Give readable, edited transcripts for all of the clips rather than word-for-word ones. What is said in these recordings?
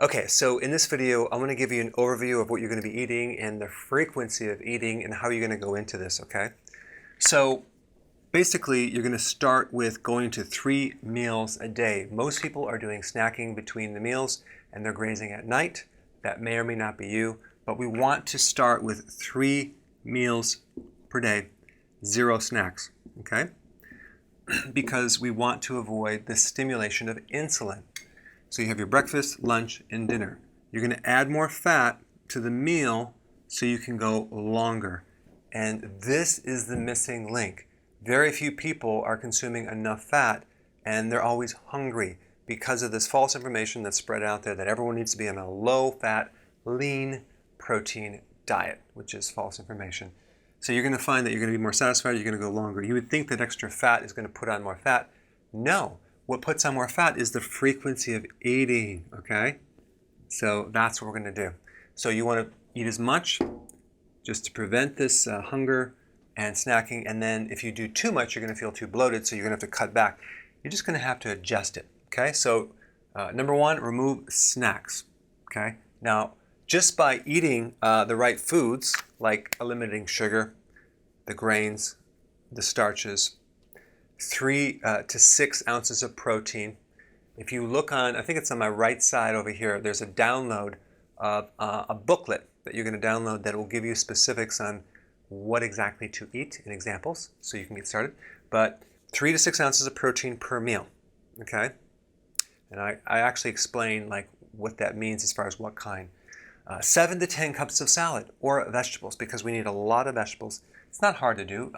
Okay, so in this video, I'm going to give you an overview of what you're going to be eating and the frequency of eating and how you're going to go into this, okay? So basically, you're going to start with going to 3 meals a day. Most people are doing snacking between the meals and they're grazing at night. That may or may not be you, but we want to start with 3 meals per day, 0 snacks, okay? Because we want to avoid the stimulation of insulin. So you have your breakfast, lunch, and dinner. You're going to add more fat to the meal so you can go longer. And this is the missing link. Very few people are consuming enough fat and they're always hungry because of this false information that's spread out there that everyone needs to be on a low-fat, lean protein diet, which is false information. So you're going to find that you're going to be more satisfied, you're going to go longer. You would think that extra fat is going to put on more fat. No. What puts on more fat is the frequency of eating, okay? So that's what we're going to do. So you want to eat as much just to prevent this hunger and snacking. And then if you do too much, you're going to feel too bloated, so you're going to have to cut back. You're just going to have to adjust it, okay? So number 1, remove snacks, okay? Now, just by eating the right foods, like eliminating sugar, the grains, the starches, 3 to 6 ounces of protein. If you look on, I think it's on my right side over here, there's a download of a booklet that you're going to download that will give you specifics on what exactly to eat and examples so you can get started. But 3 to 6 ounces of protein per meal, okay? And I actually explain like what that means as far as what kind. 7 to 10 cups of salad or vegetables, because we need a lot of vegetables. It's not hard to do.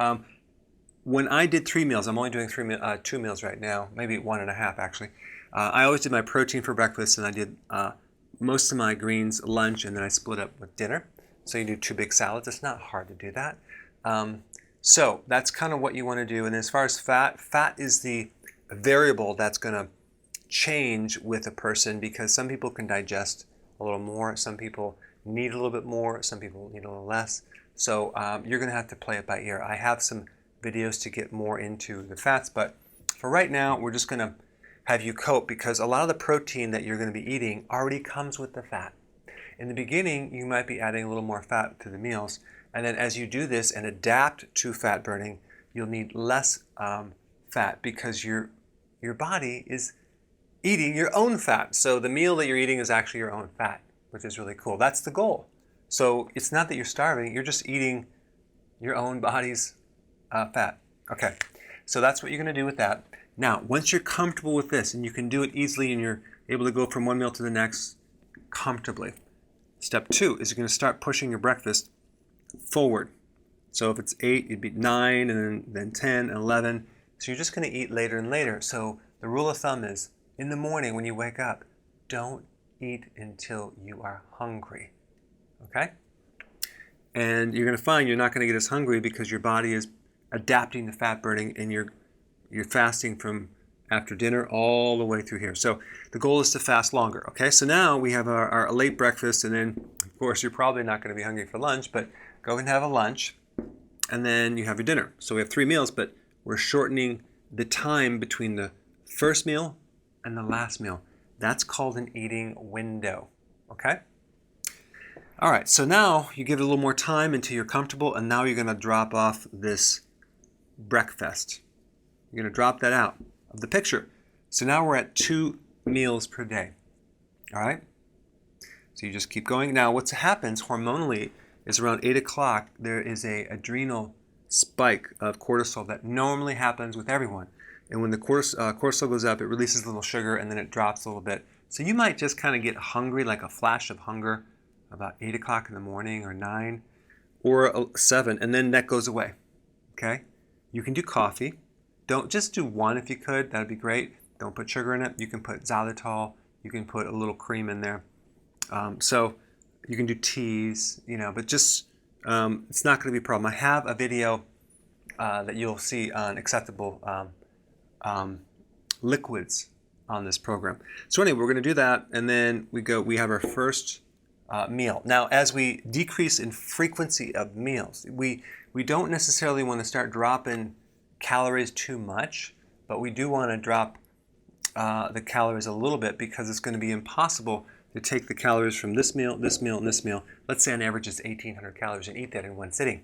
When I did 3 meals, I'm only doing 2 meals right now, maybe 1.5 actually. I always did my protein for breakfast, and I did most of my greens lunch, and then I split up with dinner. So you do 2 big salads. It's not hard to do that. So that's kind of what you want to do. And as far as fat, fat is the variable that's going to change with a person, because some people can digest a little more, some people need a little bit more, some people need a little less. So you're going to have to play it by ear. I have some videos to get more into the fats, but for right now we're just going to have you cope, because a lot of the protein that you're going to be eating already comes with the fat. In the beginning, you might be adding a little more fat to the meals, and then as you do this and adapt to fat burning, you'll need less fat, because your body is eating your own fat. So the meal that you're eating is actually your own fat, which is really cool. That's the goal. So it's not that you're starving, you're just eating your own body's fat. Okay, so that's what you're going to do with that. Now, once you're comfortable with this and you can do it easily and you're able to go from one meal to the next comfortably, step 2 is you're going to start pushing your breakfast forward. So if it's 8, it'd be 9, and then 10 and 11. So you're just going to eat later and later. So the rule of thumb is, in the morning when you wake up, don't eat until you are hungry. Okay? And you're going to find you're not going to get as hungry because your body is adapting to fat burning, and you're fasting from after dinner all the way through here. So the goal is to fast longer. Okay, so now we have our late breakfast, and then of course you're probably not going to be hungry for lunch, but go and have a lunch, and then you have your dinner. So we have 3 meals, but we're shortening the time between the first meal and the last meal. That's called an eating window. Okay? All right, so now you give it a little more time until you're comfortable, and now you're going to drop off this breakfast. You're going to drop that out of the picture. So now we're at 2 meals per day. All right? So you just keep going. Now what happens hormonally is around 8 o'clock, there is a adrenal spike of cortisol that normally happens with everyone. And when the cortisol goes up, it releases a little sugar, and then it drops a little bit. So you might just kind of get hungry, like a flash of hunger, about 8 o'clock in the morning, or 9, or 7, and then that goes away. Okay? You can do coffee. Don't just do 1 if you could. That'd be great. Don't put sugar in it. You can put xylitol. You can put a little cream in there. So you can do teas, but just it's not going to be a problem. I have a video that you'll see on acceptable liquids on this program. So anyway, we're going to do that, and then we have our first meal. Now, as we decrease in frequency of meals, we don't necessarily want to start dropping calories too much, but we do want to drop the calories a little bit, because it's going to be impossible to take the calories from this meal, this meal, and this meal. Let's say on average it's 1,800 calories and eat that in one sitting.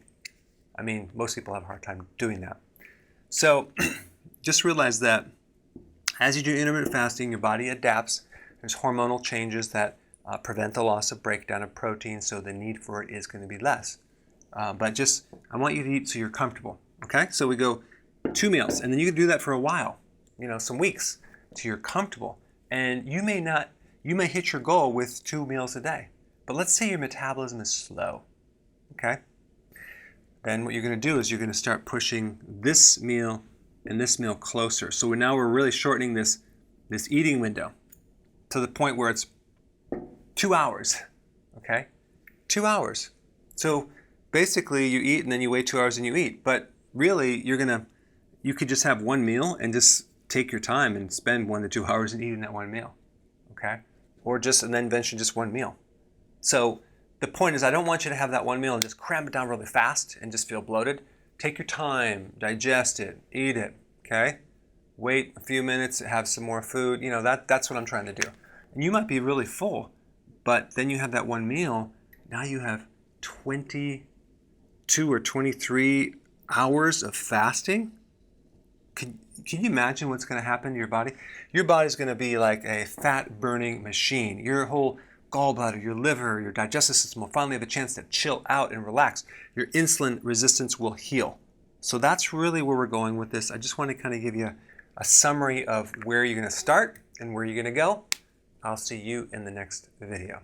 I mean, most people have a hard time doing that. So just realize that as you do intermittent fasting, your body adapts. There's hormonal changes that prevent the loss of breakdown of protein, so the need for it is going to be less. But just, I want you to eat so you're comfortable, okay? So we go 2 meals, and then you can do that for a while, some weeks, till you're comfortable. And you may hit your goal with 2 meals a day. But let's say your metabolism is slow, okay? Then what you're going to do is you're going to start pushing this meal and this meal closer. So now we're really shortening this eating window to the point where it's 2 hours, okay? 2 hours. So basically you eat and then you wait 2 hours and you eat. But really you could just have one meal and just take your time and spend 1 to 2 hours in eating that one meal, okay? And then eventually just one meal. So the point is, I don't want you to have that one meal and just cram it down really fast and just feel bloated. Take your time, digest it, eat it, okay? Wait a few minutes, have some more food. That's what I'm trying to do. And you might be really full, but then you have that one meal. Now you have 22 or 23 hours of fasting. Can you imagine what's going to happen to your body? Your body's going to be like a fat-burning machine. Your whole gallbladder, your liver, your digestive system will finally have a chance to chill out and relax. Your insulin resistance will heal. So that's really where we're going with this. I just want to kind of give you a summary of where you're going to start and where you're going to go. I'll see you in the next video.